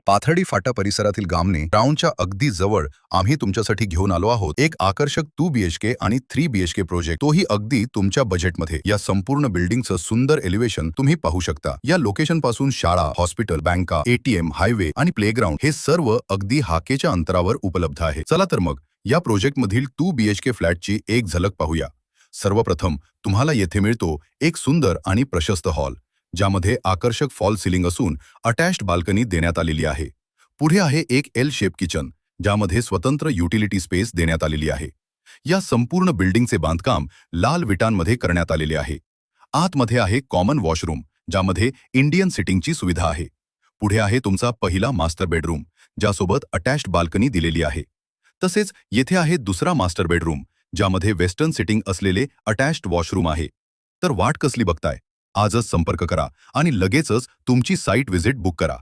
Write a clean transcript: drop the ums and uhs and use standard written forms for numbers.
पाथर्डी फाटा परिसरातील गामने टाउनच्या अगदी जवळ आम्ही तुमच्यासाठी घेऊन आलो आहोत एक आकर्षक 2 BHK आणि 3 BHK प्रोजेक्ट, तोही अगदी तुमच्या बजेटमध्ये। या संपूर्ण बिल्डिंगचं सुंदर एलिव्हेशन तुम्ही पाहू शकता। या लोकेशन पासून शाळा, हॉस्पिटल, बँका, ATM, हायवे आणि प्लेग्राऊंड हे सर्व अगदी हाकेच्या अंतरावर उपलब्ध आहे। चला तर मग या प्रोजेक्टमधील 2 BHK फ्लॅटची एक झलक पाहूया। सर्वप्रथम तुम्हाला येथे मिळतो एक सुंदर आणि प्रशस्त हॉल, ज्यामध्ये आकर्षक फॉल सिलिंग असून अटॅच्ड बाल्कनी देण्यात आलेली आहे। पुढे आहे एक एल शेप किचन, ज्यामध्ये स्वतंत्र युटिलिटी स्पेस देण्यात आलेली आहे। या संपूर्ण बिल्डिंगचे बांधकाम लाल विटांमध्ये करण्यात आलेले आहे। आतमध्ये आहे कॉमन वॉशरूम, ज्यामध्ये इंडियन सिटिंगची सुविधा आहे। पुढे आहे तुमचा पहिला मास्टर बेडरूम, ज्यासोबत अटॅच्ड बाल्कनी दिलेली आहे। तसेच येथे आहे दुसरा मास्टर बेडरूम, ज्यामध्ये वेस्टर्न सिटिंग असलेले अटॅच्ड वॉशरूम आहे। तर वाट कसली बघताय? आजच संपर्क करा आणि लगेचच तुमची साइट व्हिजिट बुक करा।